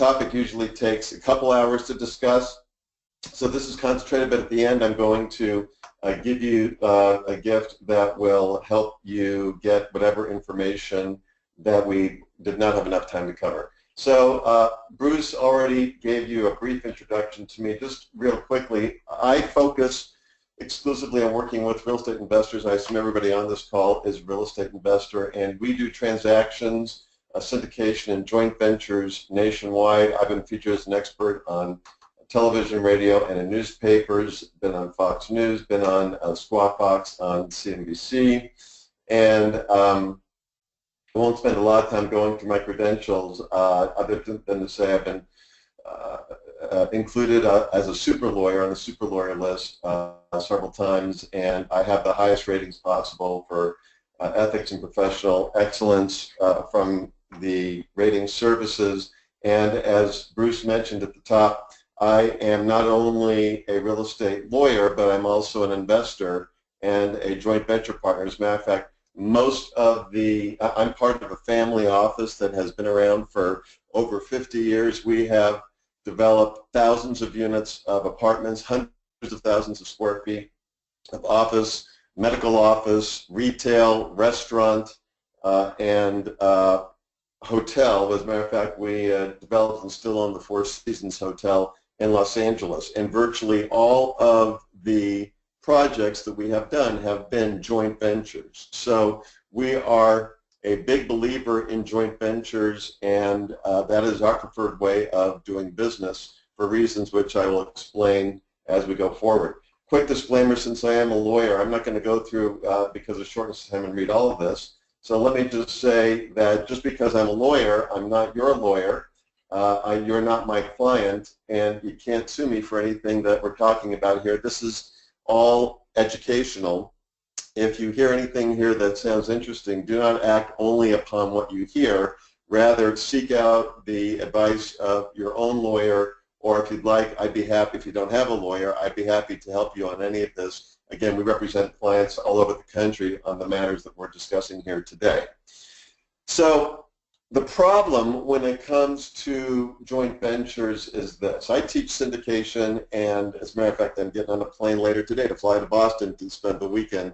topic usually takes a couple hours to discuss. So this is concentrated, but at the end I'm going to give you a gift that will help you get whatever information that we did not have enough time to cover. So Bruce already gave you a brief introduction to me. Just real quickly, I focus exclusively on working with real estate investors. I assume everybody on this call is a real estate investor, and we do transactions, syndication, and joint ventures nationwide. I've been featured as an expert on television, radio, and in newspapers, been on Fox News, been on Squawk Box on CNBC, and I won't spend a lot of time going through my credentials other than to say I've been included as a super lawyer on the super lawyer list several times, and I have the highest ratings possible for ethics and professional excellence from the rating services. And as Bruce mentioned at the top, I am not only a real estate lawyer, but I'm also an investor and a joint venture partner. As a matter of fact, I'm part of a family office that has been around for over 50 years. We have developed thousands of units of apartments, hundreds of thousands of square feet of office, medical office, retail, restaurant, and hotel. As a matter of fact, we developed and still own the Four Seasons Hotel in Los Angeles, and virtually all of the projects that we have done have been joint ventures. So we are a big believer in joint ventures, and that is our preferred way of doing business for reasons which I will explain as we go forward. Quick disclaimer, since I am a lawyer, I'm not going to go through, because of shortness of time, and read all of this. So let me just say that just because I'm a lawyer, I'm not your lawyer. You're not my client, and you can't sue me for anything that we're talking about here. This is all educational. If you hear anything here that sounds interesting, do not act only upon what you hear. Rather, seek out the advice of your own lawyer, or if you'd like, I'd be happy, if you don't have a lawyer, I'd be happy to help you on any of this. Again, we represent clients all over the country on the matters that we're discussing here today. So the problem when it comes to joint ventures is this. I teach syndication, and as a matter of fact, I'm getting on a plane later today to fly to Boston to spend the weekend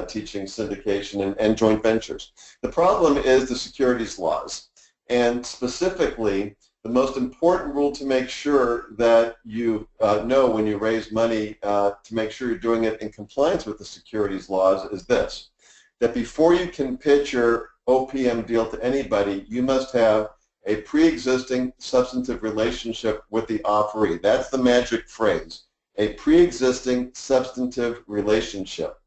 teaching syndication and joint ventures. The problem is the securities laws, and specifically the most important rule to make sure that you know when you raise money to make sure you're doing it in compliance with the securities laws is this, that before you can pitch your OPM deal to anybody, you must have a pre-existing substantive relationship with the offeree. That's the magic phrase, a pre-existing substantive relationship.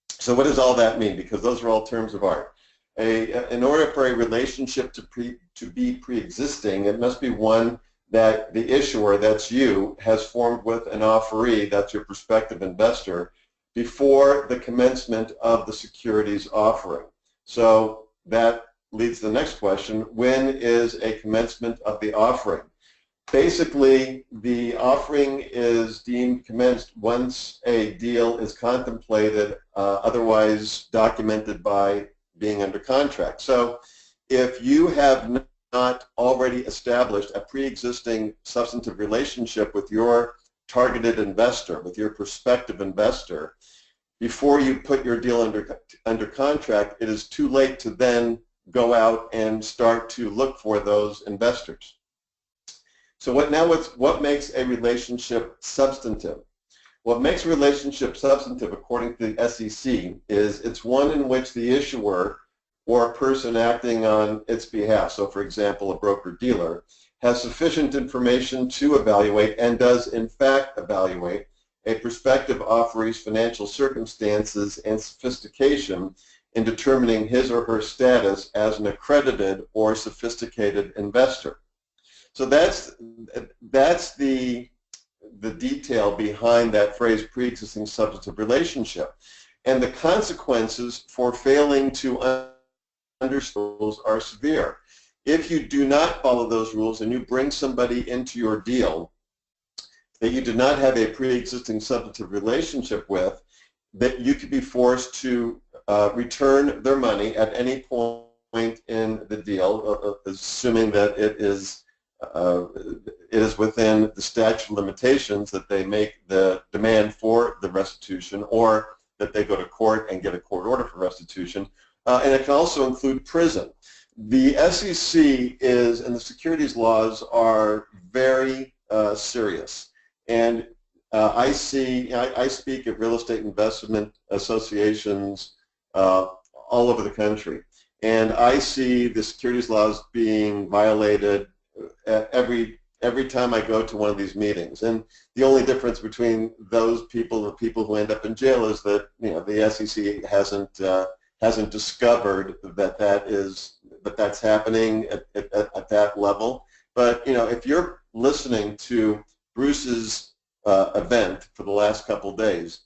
So what does all that mean? Because those are all terms of art. In order for a relationship to be pre-existing, it must be one that the issuer, that's you, has formed with an offeree, that's your prospective investor, before the commencement of the securities offering. So that leads to the next question: when is a commencement of the offering? Basically, the offering is deemed commenced once a deal is contemplated, otherwise documented by being under contract. So if you have not already established a pre-existing substantive relationship with your targeted investor, with your prospective investor, before you put your deal under contract, it is too late to then go out and start to look for those investors. So what makes a relationship substantive? What makes a relationship substantive, according to the SEC, is it's one in which the issuer or a person acting on its behalf, so for example a broker-dealer, has sufficient information to evaluate and does in fact evaluate a prospective offeree's financial circumstances and sophistication in determining his or her status as an accredited or sophisticated investor. So that's the detail behind that phrase, pre-existing substantive relationship. And the consequences for failing to understand rules are severe. If you do not follow those rules and you bring somebody into your deal that you do not have a pre-existing substantive relationship with, that you could be forced to return their money at any point in the deal, assuming that it is it is within the statute of limitations that they make the demand for the restitution, or that they go to court and get a court order for restitution. And it can also include prison. The SEC is, and the securities laws are very serious. And I speak at real estate investment associations all over the country, and I see the securities laws being violated every time I go to one of these meetings. And the only difference between those people and the people who end up in jail is that, you know, the SEC hasn't discovered that that's happening at that level. But, you know, if you're listening to Bruce's event for the last couple days,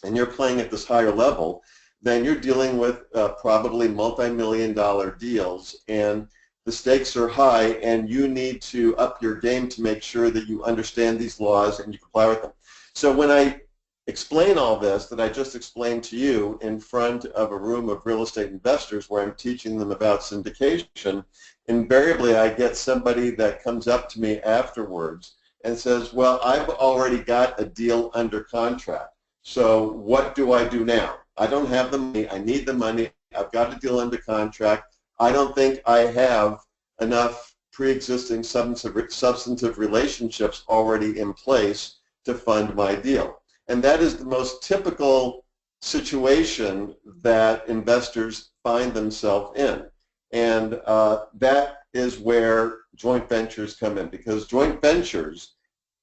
and you're playing at this higher level, then you're dealing with probably multi-million-dollar deals, and the stakes are high, and you need to up your game to make sure that you understand these laws and you comply with them. So when I explain all this that I just explained to you in front of a room of real estate investors where I'm teaching them about syndication, invariably I get somebody that comes up to me afterwards and says, well, I've already got a deal under contract, so what do I do now? I don't have the money, I need the money, I've got a deal under contract, I don't think I have enough pre-existing substantive relationships already in place to fund my deal. And that is the most typical situation that investors find themselves in. And that is where joint ventures come in, because joint ventures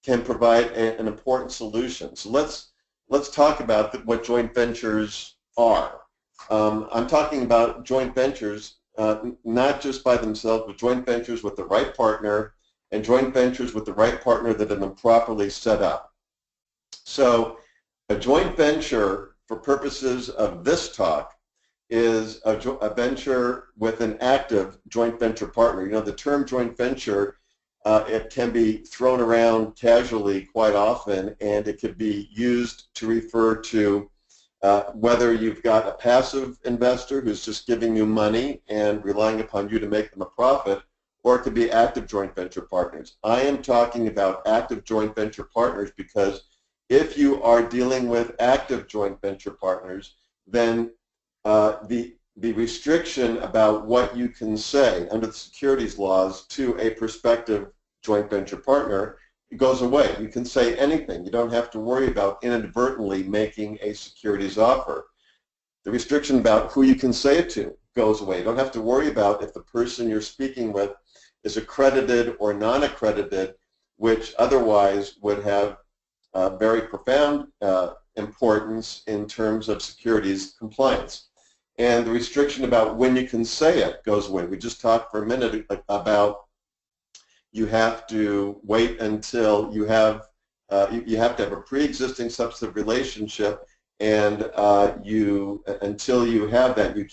can provide an important solution. So let's talk about what joint ventures are. I'm talking about joint ventures not just by themselves, but joint ventures with the right partner, and joint ventures with the right partner that have been properly set up. So a joint venture, for purposes of this talk, is a venture with an active joint venture partner. You know, the term joint venture, it can be thrown around casually quite often, and it could be used to refer to whether you've got a passive investor who's just giving you money and relying upon you to make them a profit, or it could be active joint venture partners. I am talking about active joint venture partners because if you are dealing with active joint venture partners, then the restriction about what you can say under the securities laws to a prospective joint venture partner goes away. You can say anything. You don't have to worry about inadvertently making a securities offer. The restriction about who you can say it to goes away. You don't have to worry about if the person you're speaking with is accredited or non-accredited, which otherwise would have very profound importance in terms of securities compliance. And the restriction about when you can say it goes away. We just talked for a minute about you have to wait until you have to have a pre-existing substantive relationship, and until you have that, you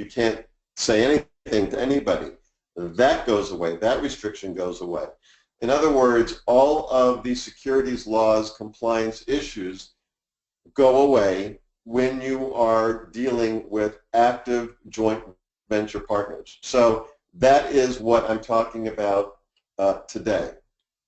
can't say anything to anybody. That goes away. That restriction goes away. In other words, all of the securities laws compliance issues go away when you are dealing with active joint venture partners. So that is what I'm talking about today.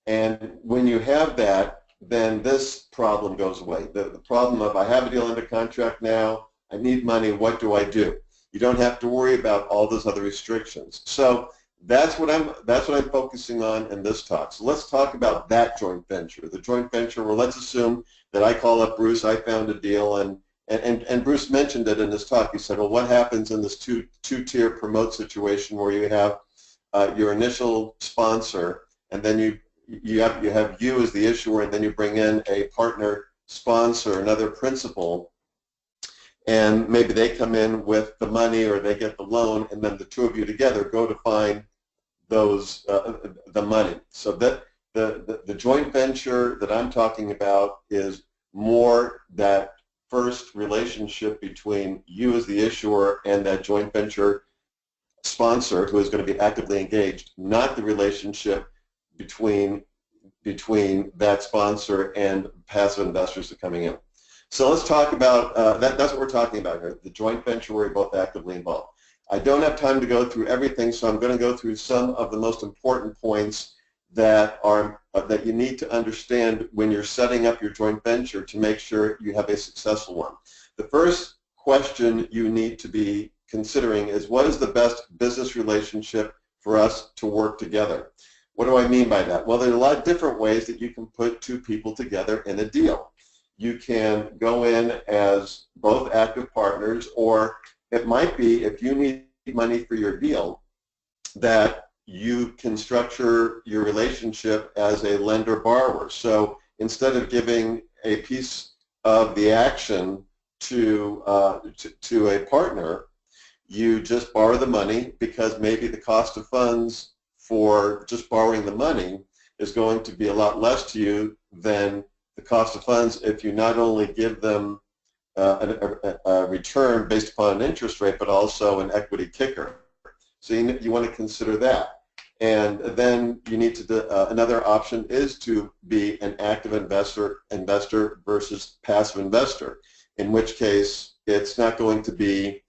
And when you have that, then this problem goes away. The problem of I have a deal under contract now, I need money, what do I do? You don't have to worry about all those other restrictions. So that's what I'm focusing on in this talk. So let's talk about that joint venture. The joint venture where let's assume that I call up Bruce, I found a deal, and Bruce mentioned it in his talk. He said, well, what happens in this two-tier promote situation where you have your initial sponsor, and then you have you as the issuer, and then you bring in a partner sponsor, another principal, and maybe they come in with the money or they get the loan, and then the two of you together go to find those the money. So that the joint venture that I'm talking about is more that first relationship between you as the issuer and that joint venture sponsor who is going to be actively engaged, not the relationship between that sponsor and passive investors that are coming in. So let's talk about that's what we're talking about here, the joint venture where you're both actively involved. I don't have time to go through everything, so I'm going to go through some of the most important points that you need to understand when you're setting up your joint venture to make sure you have a successful one. The first question you need to be considering is, what is the best business relationship for us to work together? What do I mean by that? Well, there are a lot of different ways that you can put two people together in a deal. You can go in as both active partners, or it might be, if you need money for your deal, that you can structure your relationship as a lender-borrower. So instead of giving a piece of the action to a partner, you just borrow the money, because maybe the cost of funds for just borrowing the money is going to be a lot less to you than the cost of funds if you not only give them a return based upon an interest rate, but also an equity kicker. So you want to consider that. And then you need to, another option is to be an active investor versus passive investor, in which case it's not going to be,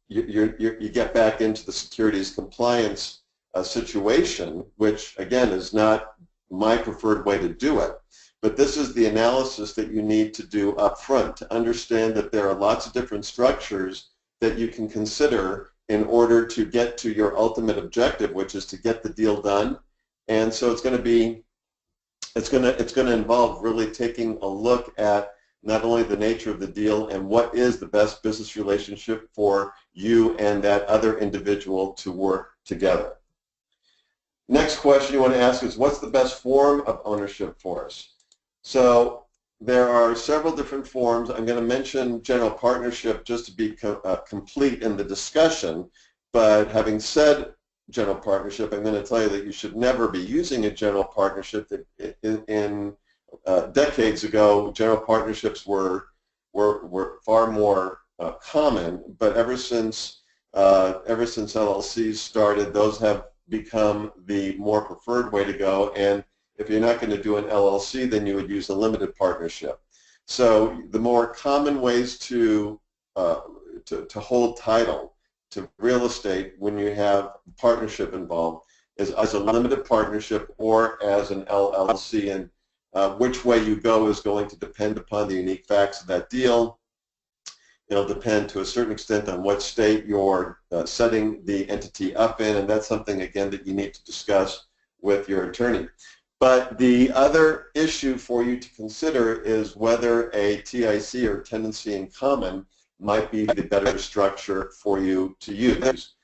you get back into the securities compliance situation, which again is not my preferred way to do it. But this is the analysis that you need to do up front to understand that there are lots of different structures that you can consider in order to get to your ultimate objective, which is to get the deal done. And so it's going to involve really taking a look at not only the nature of the deal and what is the best business relationship for you and that other individual to work together. Next question you want to ask is, what's the best form of ownership for us? So there are several different forms. I'm going to mention general partnership just to be complete in the discussion, but having said general partnership, I'm going to tell you that you should never be using a general partnership. In decades ago, general partnerships were far more common, but ever since LLCs started, those have become the more preferred way to go. And if you're not going to do an LLC, then you would use a limited partnership. So the more common ways to hold title to real estate when you have partnership involved is as a limited partnership or as an LLC. And which way you go is going to depend upon the unique facts of that deal. It'll depend to a certain extent on what state you're setting the entity up in, and that's something, again, that you need to discuss with your attorney. But the other issue for you to consider is whether a TIC, or tenancy in common, might be the better structure for you to use.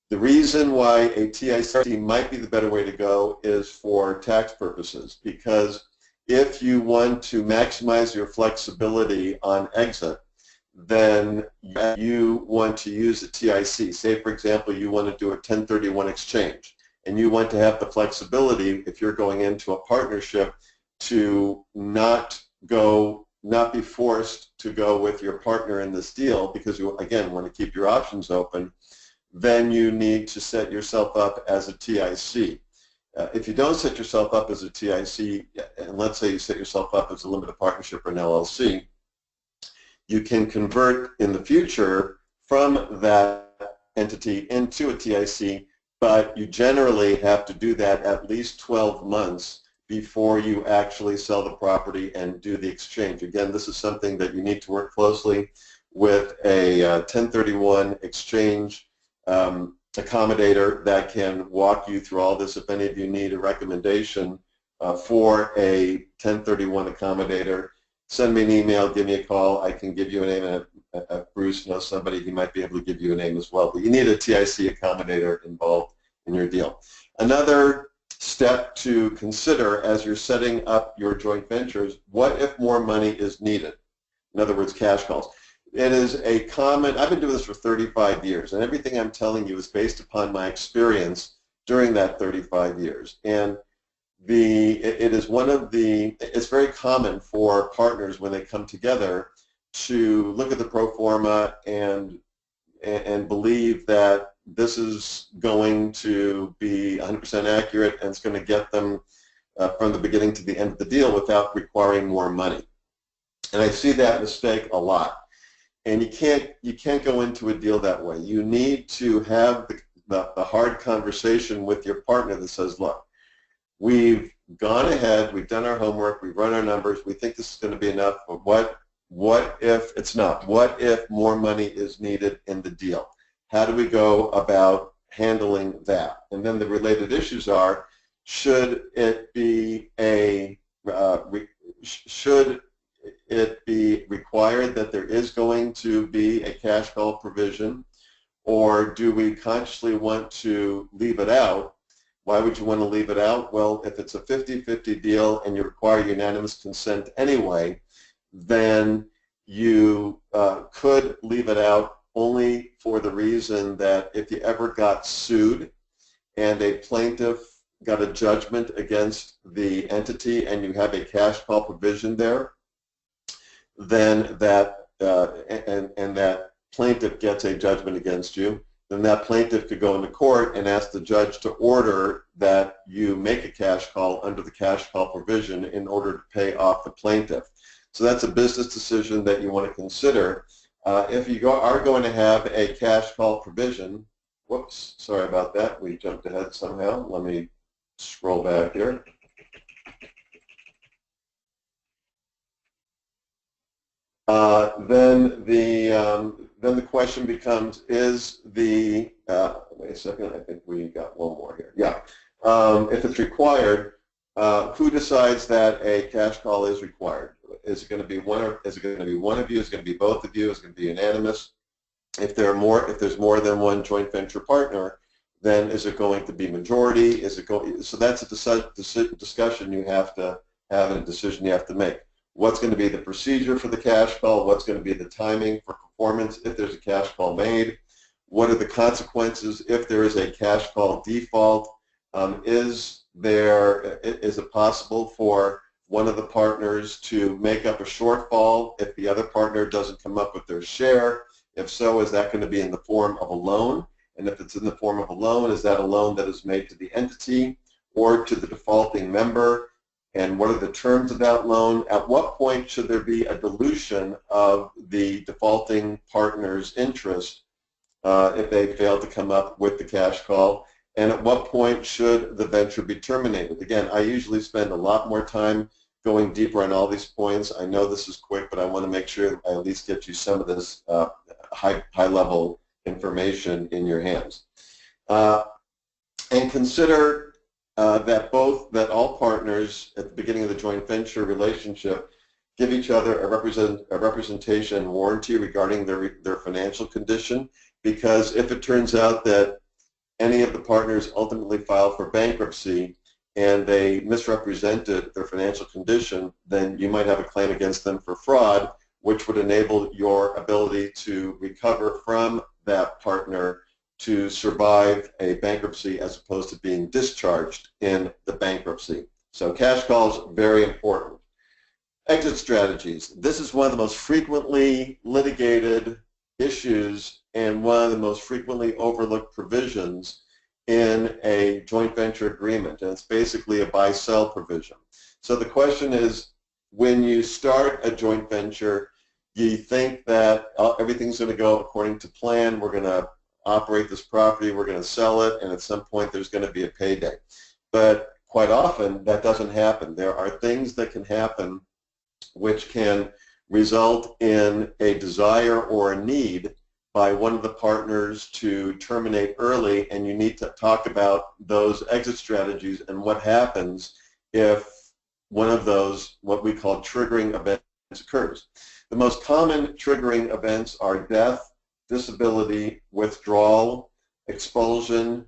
The reason why a TIC might be the better way to go is for tax purposes, because if you want to maximize your flexibility on exit, then you want to use a TIC. Say, for example, you want to do a 1031 exchange, and you want to have the flexibility, if you're going into a partnership, to not be forced to go with your partner in this deal, because you, again, want to keep your options open. Then you need to set yourself up as a TIC. If you don't set yourself up as a TIC, and let's say you set yourself up as a limited partnership or an LLC, you can convert in the future from that entity into a TIC, but you generally have to do that at least 12 months before you actually sell the property and do the exchange. Again, this is something that you need to work closely with a 1031 exchange accommodator that can walk you through all this. If any of you need a recommendation for a 1031 accommodator, send me an email, give me a call. I can give you a name. Bruce knows somebody, he might be able to give you a name as well. But you need a TIC accommodator involved in your deal. Another step to consider as you're setting up your joint ventures, what if more money is needed? In other words, cash calls. It is a common, I've been doing this for 35 years, and everything I'm telling you is based upon my experience during that 35 years. And it is one of the, it's very common for partners when they come together to look at the pro forma and believe that this is going to be 100% accurate and it's going to get them from the beginning to the end of the deal without requiring more money. And I see that mistake a lot. And you can't go into a deal that way. You need to have the hard conversation with your partner that says, look, we've gone ahead, we've done our homework, we've run our numbers, we think this is going to be enough, but what if it's not? What if more money is needed in the deal? How do we go about handling that? And then the related issues are, should it be should it be required that there is going to be a cash call provision, or do we consciously want to leave it out? Why would you want to leave it out? Well, if it's a 50-50 deal and you require unanimous consent anyway, then you could leave it out only for the reason that if you ever got sued and a plaintiff got a judgment against the entity and you have a cash call provision there, then that and that plaintiff gets a judgment against you, then that plaintiff could go into court and ask the judge to order that you make a cash call under the cash call provision in order to pay off the plaintiff. So that's a business decision that you want to consider. If you are going to have a cash call provision, whoops, sorry about that, we jumped ahead somehow. Let me scroll back here. Then the question becomes, is the, wait a second, I think we got one more here. Yeah, if it's required, who decides that a cash call is required? Is it going to be one, or is it going to be one of you? Is it going to be both of you? Is it going to be unanimous? If there's more than one joint venture partner, then is it going to be majority? Is it going? So that's a discussion you have to have and a decision you have to make. What's going to be the procedure for the cash call? What's going to be the timing for performance if there's a cash call made? What are the consequences if there is a cash call default? Is it possible for one of the partners to make up a shortfall if the other partner doesn't come up with their share? If so, is that going to be in the form of a loan? And if it's in the form of a loan, is that a loan that is made to the entity or to the defaulting member? And what are the terms of that loan? At what point should there be a dilution of the defaulting partner's interest if they fail to come up with the cash call? And at what point should the venture be terminated? Again, I usually spend a lot more time going deeper on all these points. I know this is quick, but I want to make sure I at least get you some of this high-level information in your hands. And consider that all partners at the beginning of the joint venture relationship give each other a representation warranty regarding their financial condition, because if it turns out that any of the partners ultimately file for bankruptcy and they misrepresented their financial condition, then you might have a claim against them for fraud, which would enable your ability to recover from that partner to survive a bankruptcy as opposed to being discharged in the bankruptcy. So cash calls, very important. Exit strategies. This is one of the most frequently litigated issues and one of the most frequently overlooked provisions in a joint venture agreement, and it's basically a buy-sell provision. So the question is, when you start a joint venture, you think that everything's going to go according to plan, we're going to operate this property, we're going to sell it, and at some point there's going to be a payday. But quite often that doesn't happen. There are things that can happen which can result in a desire or a need by one of the partners to terminate early, and you need to talk about those exit strategies and what happens if one of those, what we call triggering events, occurs. The most common triggering events are death, disability, withdrawal, expulsion,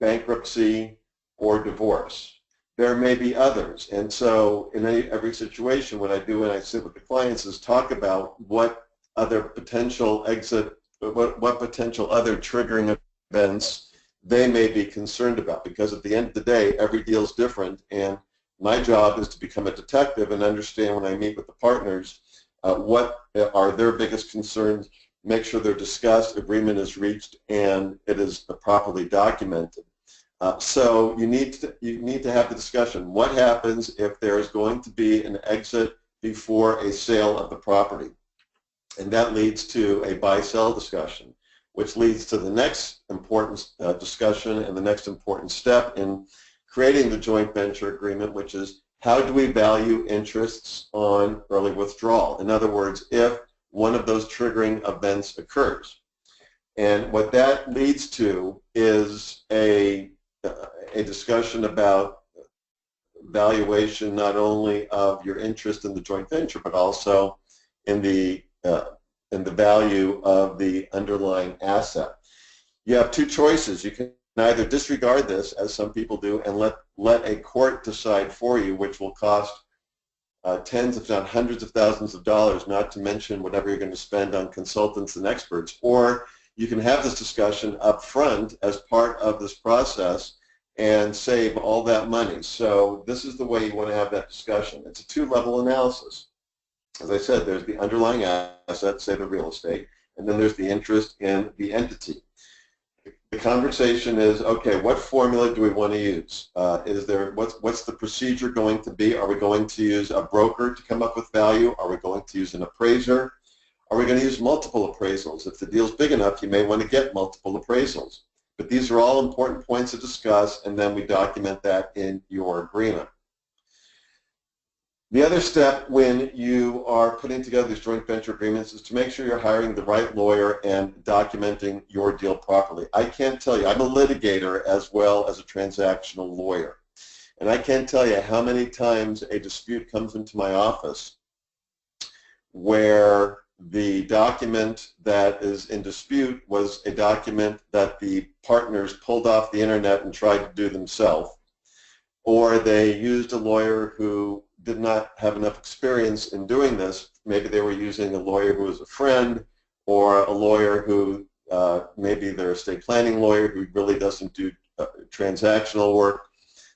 bankruptcy, or divorce. There may be others, and so in every situation, what I do when I sit with the clients is talk about what other potential exit, what potential other triggering events they may be concerned about, because at the end of the day, every deal is different, and my job is to become a detective and understand when I meet with the partners what are their biggest concerns, make sure they're discussed, agreement is reached, and it is properly documented. So you need to have the discussion. What happens if there is going to be an exit before a sale of the property? And that leads to a buy-sell discussion, which leads to the next important discussion and the next important step in creating the joint venture agreement, which is how do we value interests on early withdrawal? In other words, if one of those triggering events occurs. And what that leads to is a discussion about valuation not only of your interest in the joint venture, but also in the value of the underlying asset. You have two choices. You can either disregard this, as some people do, and let a court decide for you, which will cost tens, if not hundreds of thousands of dollars, not to mention whatever you're going to spend on consultants and experts. Or you can have this discussion up front as part of this process and save all that money. So this is the way you want to have that discussion. It's a two-level analysis. As I said, there's the underlying asset, say the real estate, and then there's the interest in the entity. The conversation is, okay, what formula do we want to use? What's the procedure going to be? Are we going to use a broker to come up with value? Are we going to use an appraiser? Are we going to use multiple appraisals? If the deal's big enough, you may want to get multiple appraisals. But these are all important points to discuss, and then we document that in your agreement. The other step when you are putting together these joint venture agreements is to make sure you're hiring the right lawyer and documenting your deal properly. I can't tell you, I'm a litigator as well as a transactional lawyer, and I can't tell you how many times a dispute comes into my office where the document that is in dispute was a document that the partners pulled off the internet and tried to do themselves, or they used a lawyer who did not have enough experience in doing this. Maybe they were using a lawyer who was a friend, or a lawyer who maybe they're estate planning lawyer who really doesn't do transactional work.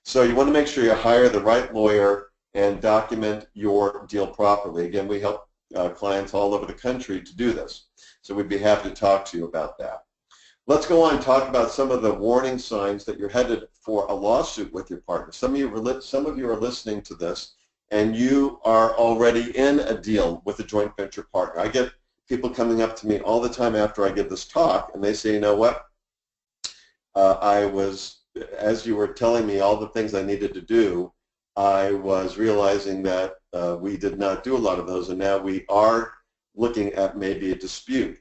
So you want to make sure you hire the right lawyer and document your deal properly. Again, we help clients all over the country to do this. So we'd be happy to talk to you about that. Let's go on and talk about some of the warning signs that you're headed for a lawsuit with your partner. Some of you are listening to this, and you are already in a deal with a joint venture partner. I get people coming up to me all the time after I give this talk, and they say, you know what, as you were telling me all the things I needed to do, I was realizing that we did not do a lot of those, and now we are looking at maybe a dispute.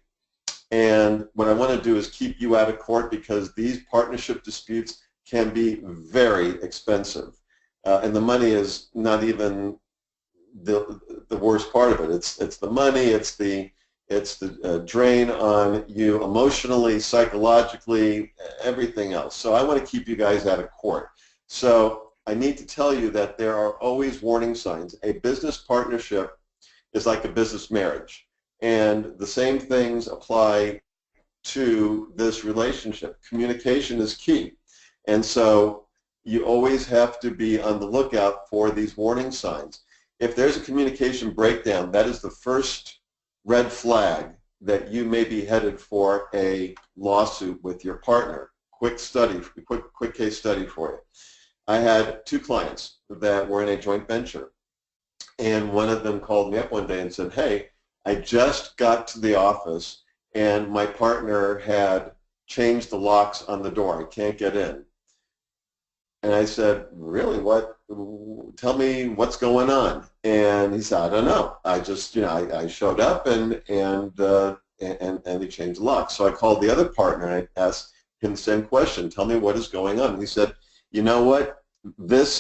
And what I want to do is keep you out of court, because these partnership disputes can be very expensive. And the money is not even the worst part of it. It's the money, it's the drain on you emotionally, psychologically, everything else. So I want to keep you guys out of court. So I need to tell you that there are always warning signs. A business partnership is like a business marriage, and the same things apply to this relationship. Communication is key, and so you always have to be on the lookout for these warning signs. If there's a communication breakdown, that is the first red flag that you may be headed for a lawsuit with your partner. Quick case study for you. I had two clients that were in a joint venture, and one of them called me up one day and said, hey, I just got to the office and my partner had changed the locks on the door. I can't get in. And I said, really, what? Tell me what's going on. And he said, I don't know. I just, I showed up and he changed the lock. So I called the other partner and I asked him the same question. Tell me what is going on. And he said, you know what?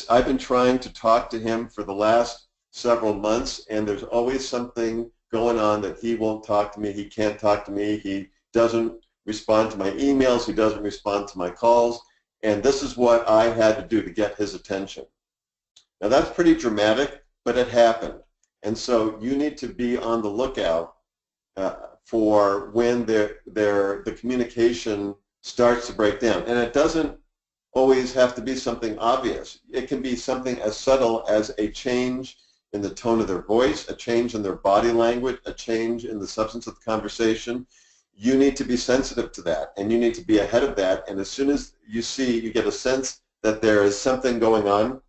I've been trying to talk to him for the last several months, and there's always something going on that he won't talk to me. He can't talk to me. He doesn't respond to my emails. He doesn't respond to my calls. And this is what I had to do to get his attention. Now that's pretty dramatic, but it happened. And so you need to be on the lookout for when the communication starts to break down. And it doesn't always have to be something obvious. It can be something as subtle as a change in the tone of their voice, a change in their body language, a change in the substance of the conversation. You need to be sensitive to that, and you need to be ahead of that. And as soon as you get a sense that there is something going on,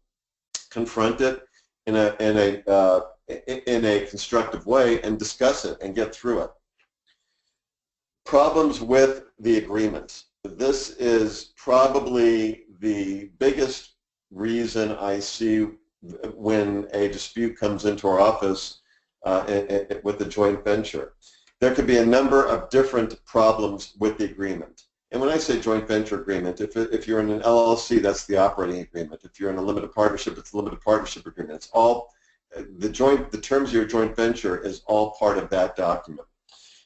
confront it in a constructive way and discuss it and get through it. Problems with the agreements. This is probably the biggest reason I see when a dispute comes into our office with the joint venture. There could be a number of different problems with the agreement. And when I say joint venture agreement, if you're in an LLC, that's the operating agreement. If you're in a limited partnership, it's the limited partnership agreement. It's all the terms of your joint venture is all part of that document.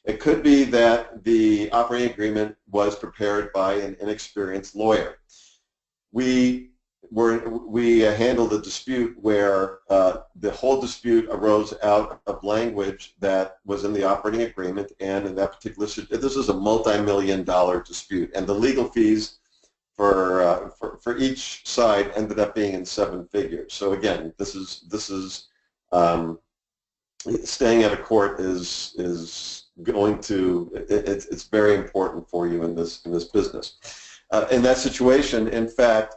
It could be that the operating agreement was prepared by an inexperienced lawyer. We handled a dispute where the whole dispute arose out of language that was in the operating agreement, and in that particular, this is a multi-million-dollar dispute, and the legal fees for each side ended up being in 7 figures. So again, this is staying out of court is going to it's very important for you in this business. In that situation, in fact,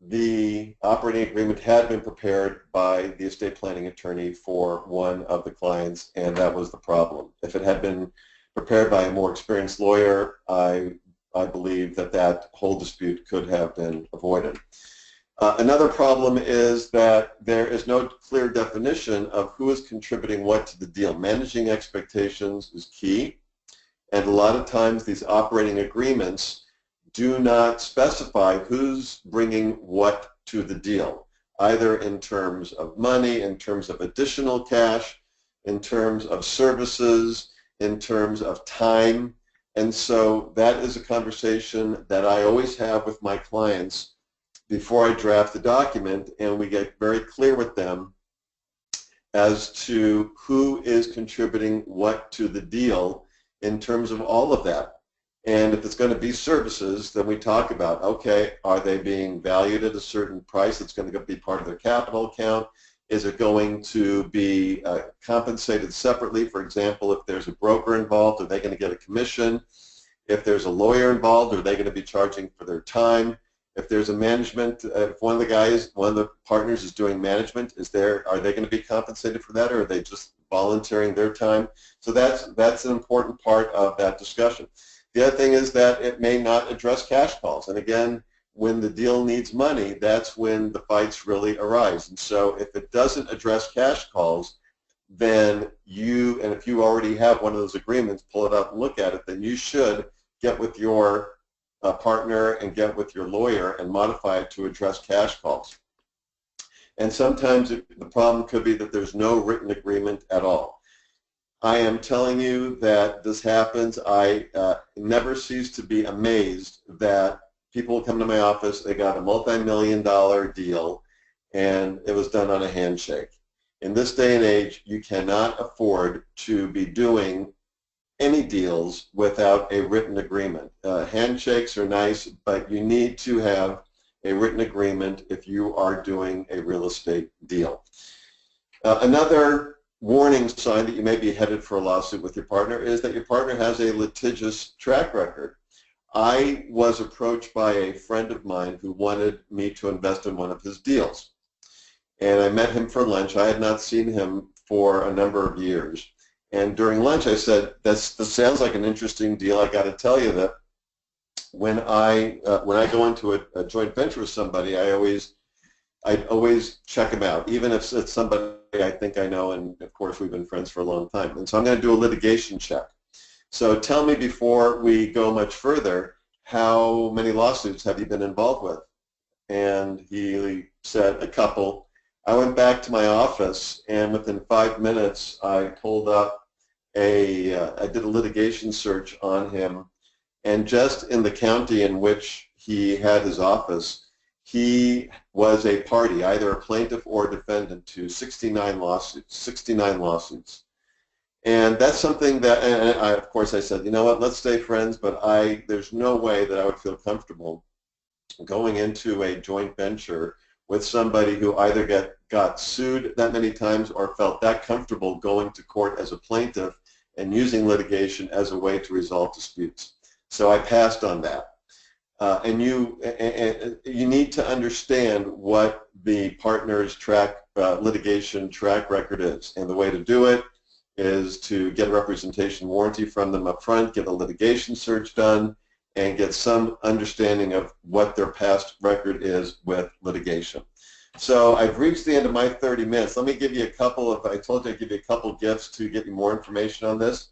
the operating agreement had been prepared by the estate planning attorney for one of the clients, and that was the problem. If it had been prepared by a more experienced lawyer, I believe that whole dispute could have been avoided. Another problem is that there is no clear definition of who is contributing what to the deal. Managing expectations is key, and a lot of times these operating agreements do not specify who's bringing what to the deal, either in terms of money, in terms of additional cash, in terms of services, in terms of time. And so that is a conversation that I always have with my clients before I draft the document, and we get very clear with them as to who is contributing what to the deal in terms of all of that. And if it's going to be services, then we talk about, okay, are they being valued at a certain price that's going to be part of their capital account? Is it going to be compensated separately? For example, if there's a broker involved, are they going to get a commission? If there's a lawyer involved, are they going to be charging for their time? If there's a management, if one of the partners is doing management, are they going to be compensated for that, or are they just volunteering their time? So that's an important part of that discussion. The other thing is that it may not address cash calls, and again, when the deal needs money, that's when the fights really arise. And so if it doesn't address cash calls, then if you already have one of those agreements, pull it up and look at it, then you should get with your partner and get with your lawyer and modify it to address cash calls. And sometimes the problem could be that there's no written agreement at all. I am telling you that this happens. I never cease to be amazed that people come to my office, they got a multi-million-dollar deal, and it was done on a handshake. In this day and age, you cannot afford to be doing any deals without a written agreement. Handshakes are nice, but you need to have a written agreement if you are doing a real estate deal. Another warning sign that you may be headed for a lawsuit with your partner is that your partner has a litigious track record. I was approached by a friend of mine who wanted me to invest in one of his deals. And I met him for lunch. I had not seen him for a number of years. And during lunch I said, this sounds like an interesting deal. I got to tell you that when I go into a joint venture with somebody, I always check them out, even if it's somebody I think I know, and of course we've been friends for a long time. And so I'm going to do a litigation check. So tell me, before we go much further, how many lawsuits have you been involved with? And he said, a couple. I went back to my office, and within 5 minutes I pulled up I did a litigation search on him, and just in the county in which he had his office, he was a party, either a plaintiff or a defendant, to 69 lawsuits. And that's something that, and of course I said, you know what, let's stay friends, but there's no way that I would feel comfortable going into a joint venture with somebody who either got sued that many times or felt that comfortable going to court as a plaintiff and using litigation as a way to resolve disputes. So I passed on that. And you need to understand what the partner's litigation track record is. And the way to do it is to get a representation warranty from them up front, get a litigation search done, and get some understanding of what their past record is with litigation. So I've reached the end of my 30 minutes. Let me give you a couple of, I told you I'd give you a couple gifts to get you more information on this.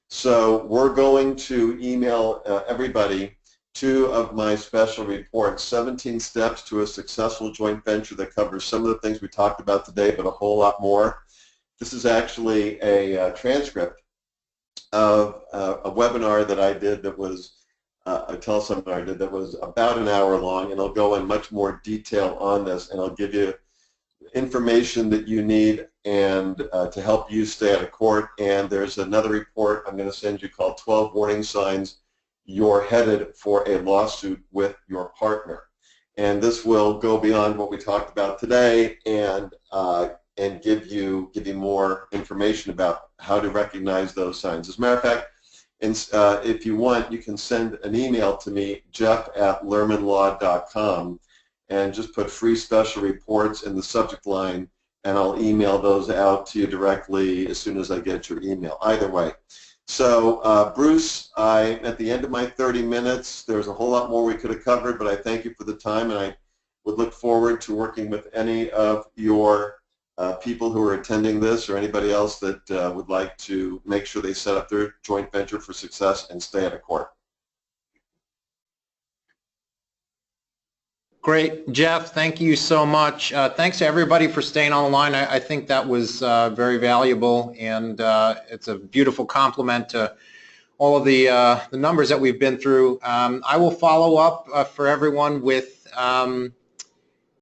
So we're going to email everybody 2 of my special reports, 17 Steps to a Successful Joint Venture, that covers some of the things we talked about today, but a whole lot more. This is actually a transcript of a webinar that I did that was a teleseminar I did that was about an hour long, and I'll go in much more detail on this, and I'll give you information that you need and to help you stay out of court. And there's another report I'm going to send you called 12 Warning Signs You're Headed for a Lawsuit with Your Partner. And this will go beyond what we talked about today and give you more information about how to recognize those signs. As a matter of fact, if you want, you can send an email to me, jeff@lermanlaw.com, and just put free special reports in the subject line, and I'll email those out to you directly as soon as I get your email. Either way. So, Bruce, I'm at the end of my 30 minutes. There's a whole lot more we could have covered, but I thank you for the time, and I would look forward to working with any of your people who are attending this or anybody else that would like to make sure they set up their joint venture for success and stay out of court. Great, Jeff, thank you so much. Thanks to everybody for staying on the line. I think that was very valuable, and it's a beautiful compliment to all of the numbers that we've been through. I will follow up for everyone with